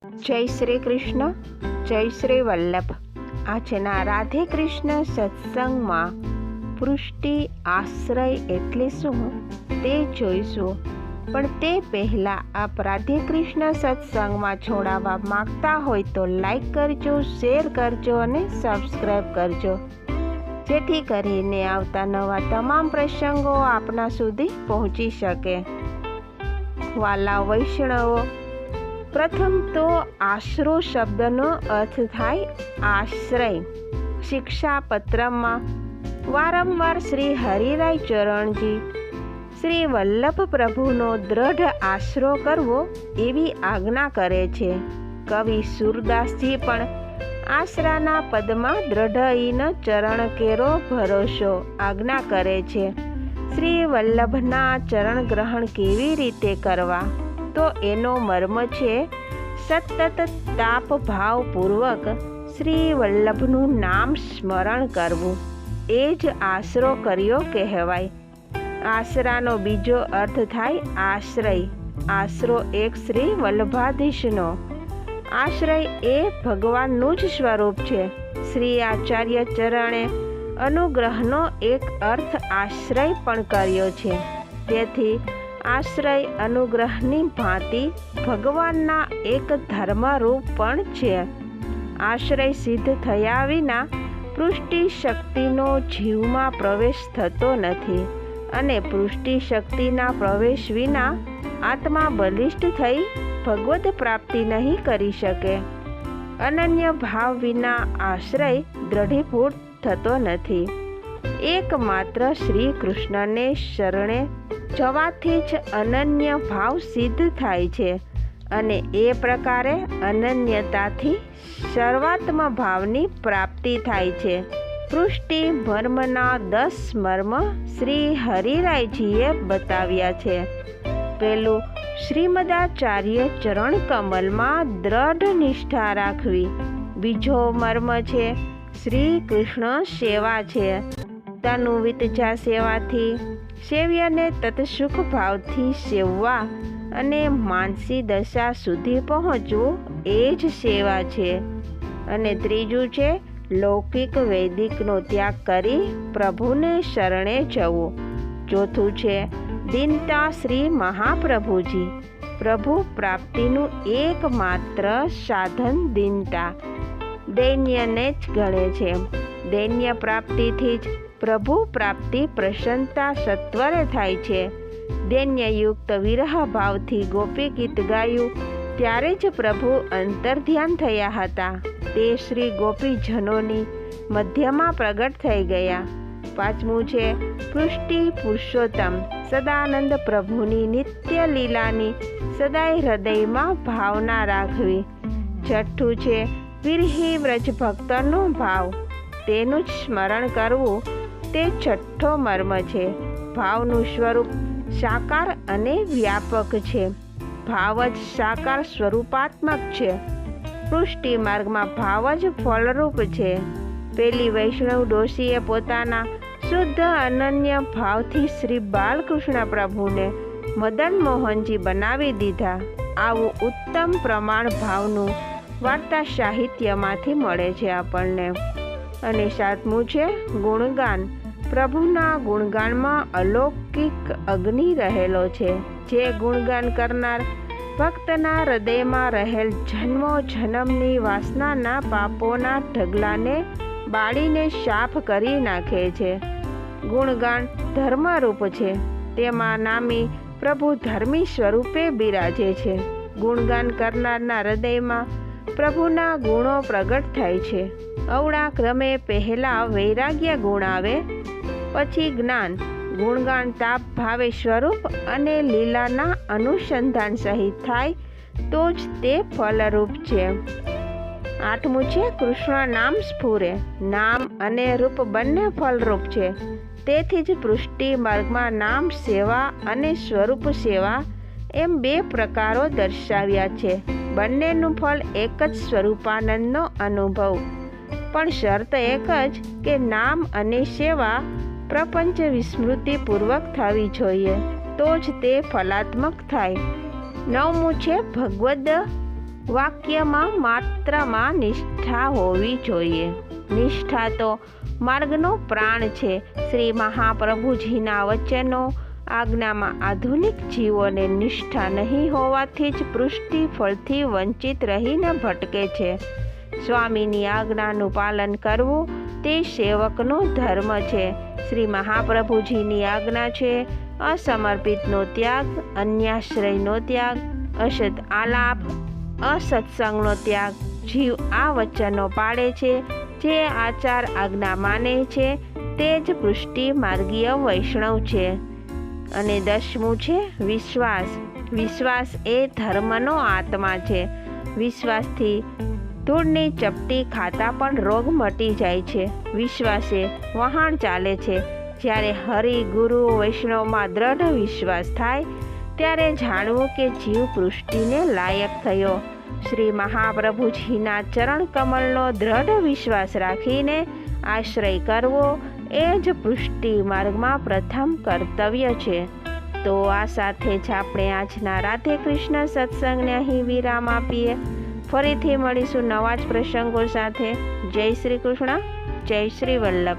જય શ્રી કૃષ્ણ, જય શ્રી વલ્લભ. આજના રાધે કૃષ્ણ સત્સંગમાં પૃષ્ટિ આશ્રય એટલે શું તે જોઈશું. પણ તે પહેલાં આપ રાધે કૃષ્ણ સત્સંગમાં જોડાવા માગતા હોય તો લાઈક કરજો, શેર કરજો અને સબસ્ક્રાઈબ કરજો, જેથી કરીને આવતા નવા તમામ પ્રસંગો આપના સુધી પહોંચી શકે. વાલા વૈષ્ણવો, પ્રથમ તો આશરો શબ્દનો અર્થ થાય આશ્રય. શિક્ષાપત્રમાં વારંવાર શ્રી હરિરાય ચરણજી શ્રી વલ્લભ પ્રભુનો દ્રઢ આશરો કરવો એવી આજ્ઞા કરે છે. કવિ સુરદાસજી પણ આશરાના પદમાં દ્રઢઈન ચરણ કેરો ભરોસો આજ્ઞા કરે છે. શ્રી વલ્લભના ચરણ ગ્રહણ કેવી રીતે કરવા? તો એનો મર્મ છે સતત તાપ ભાવપૂર્વક શ્રી વલ્લભનું નામ સ્મરણ કરવું. એ જ આશરો કર્યો કહેવાય. આશરાનો બીજો અર્થ થાય આશ્રય. આશરો એક શ્રી વલ્લભાધીશનો આશ્રય એ ભગવાનનું જ સ્વરૂપ છે. શ્રી આચાર્ય ચરણે અનુગ્રહનો એક અર્થ આશ્રય પણ કર્યો છે. તેથી આશ્રય અનુગ્રહની ભાંતિ ભગવાનના એક ધર્મરૂપ પણ છે. આશ્રય સિદ્ધ થયા વિના પૃષ્ટિ શક્તિનો જીવમાં પ્રવેશ થતો નથી અને પૃષ્ટિ શક્તિના પ્રવેશ વિના આત્મા બલિષ્ઠ થઈ ભગવદ પ્રાપ્તિ નહીં કરી શકે. અનન્ય ભાવ વિના આશ્રય દ્રઢીભૂત થતો નથી. એકમાત્ર શ્રી કૃષ્ણને શરણે જવાથી જ અનન્ય ભાવ સિદ્ધ થાય છે અને એ પ્રકારે અનન્યતાથી સર્વાત્મ ભાવની પ્રાપ્તિ થાય છે. પૃષ્ટિ મર્મના 10 મર્મ શ્રી હરિરાયજીએ બતાવ્યા છે. પહેલું, શ્રીમદાચાર્ય ચરણ કમલમાં દ્રઢ નિષ્ઠા રાખવી. બીજો મર્મ છે શ્રી કૃષ્ણ સેવા છે. તનુ વિતજા સેવાથી સેવ્યને તત્સુખ ભાવથી સેવવા અને માનસી દશા સુધી પહોંચવું એ જ સેવા છે. અને ત્રીજું છે લૌકિક વૈદિકનો ત્યાગ કરી પ્રભુને શરણે જવું. ચોથું છે દીનતા શ્રી મહાપ્રભુજી. પ્રભુ પ્રાપ્તિનું એકમાત્ર સાધન દીનતા. દૈન્યને જ ગણે છે. દૈન્ય પ્રાપ્તિથી જ પ્રભુ પ્રાપ્તિ પ્રસન્નતા સત્વરે થાય છે. દૈન્યયુક્ત વિરહ ભાવથી ગોપી ગીત ગાયું ત્યારે જ પ્રભુ અંતર્ધ્યાન થયા હતા. તે શ્રી ગોપીજનોની મધ્યમાં પ્રગટ થઈ ગયા. પાંચમું છે પૃષ્ટિ પુરુષોત્તમ સદાનંદ પ્રભુની નિત્ય લીલાની સદાય હૃદયમાં ભાવના રાખવી. છઠ્ઠું છે વિરહી વ્રજ ભક્તનો ભાવ. તેનું જ સ્મરણ કરવું તે છઠ્ઠો મર્મ છે. ભાવનું સ્વરૂપ સાકાર અને વ્યાપક છે. ભાવ જ સાકાર સ્વરૂપાત્મક છે. પૃષ્ટિ માર્ગમાં ભાવ જ ફળરૂપ છે. પેલી વૈષ્ણવ ડોશીએ પોતાના શુદ્ધ અનન્ય ભાવથી શ્રી બાલકૃષ્ણ પ્રભુને મદન મોહનજી બનાવી દીધા. આવું ઉત્તમ પ્રમાણ ભાવનું વાર્તા સાહિત્યમાંથી મળે છે આપણને. અને સાતમું છે ગુણગાન. પ્રભુના ગુણગાનમાં અલૌકિક અગ્નિ રહેલો છે. જે ગુણગાન કરનાર ભક્તના હૃદયમાં રહેલ જન્મો જન્મની વાસનાના પાપોના ઢગલાને બાળીને સાફ કરી નાખે છે. ગુણગાન ધર્મરૂપ છે. તેમાં નામી પ્રભુ ધર્મી સ્વરૂપે બિરાજે છે. ગુણગાન કરનારના હૃદયમાં પ્રભુના ગુણો પ્રગટ થાય છે. અવળા ક્રમે પહેલાં વૈરાગ્ય ગુણ આવે, પછી જ્ઞાન. ગુણગાન તાપ ભાવે સ્વરૂપ અને લીલાના અનુસંધાન સહિત થાય તો જ તે ફલરૂપ છે. આઠમું છે કૃષ્ણ નામ સ્ફુરે. નામ અને રૂપ બંને ફલરૂપ છે. તેથી જ પૃષ્ટિ માર્ગમાં નામ સેવા અને સ્વરૂપ સેવા એમ 2 પ્રકારો દર્શાવ્યા છે. બંનેનું ફળ એક જ સ્વરૂપાનંદનો અનુભવ. પણ શરત એક જ કે નામ અને સેવા પ્રપંચ વિસ્મૃતિપૂર્વક થવી જોઈએ, તો જ તે ફલાત્મક થાય. નવમું છે ભગવદ વાક્યમાં માત્રામાં નિષ્ઠા હોવી જોઈએ. નિષ્ઠા તો માર્ગનો પ્રાણ છે. શ્રી મહાપ્રભુજીના વચનો આજ્ઞામાં આધુનિક જીવોને નિષ્ઠા નહીં હોવાથી જ પૃષ્ટિ ફળથી વંચિત રહીને ભટકે છે. સ્વામીની આજ્ઞાનું પાલન કરવું તે સેવકનો ધર્મ છે. શ્રી મહાપ્રભુજીની આજ્ઞા છે અસમર્પિતનો ત્યાગ, અન્યાશ્રયનો ત્યાગ, અસત આલાપ, અસત્સંગનો ત્યાગ. જીવ આ વચનો પાળે છે, જે આચાર આજ્ઞા માને છે, તે જ પૃષ્ટિ માર્ગીય વૈષ્ણવ છે. અને 10મું છે વિશ્વાસ. વિશ્વાસ એ ધર્મનો આત્મા છે. વિશ્વાસથી ધૂળની ચપટી ખાતા પણ રોગ મટી જાય છે. વિશ્વાસે વહાણ ચાલે છે. જ્યારે હરિ, ગુરુ, વૈષ્ણવમાં દ્રઢ વિશ્વાસ થાય ત્યારે જાણવું કે જીવ પૃષ્ટિને લાયક થયો. શ્રી મહાપ્રભુજીના ચરણ કમલનો દ્રઢ વિશ્વાસ રાખીને આશ્રય કરવો એ જ પૃષ્ટિ માર્ગમાં પ્રથમ કર્તવ્ય છે. તો આ સાથે જ આપણે આજના રાધે કૃષ્ણ સત્સંગને અહીં વિરામ આપીએ. ફરીથી મળીશું નવા જ પ્રસંગો સાથે. જય શ્રી કૃષ્ણ, જય શ્રી વલ્લભ.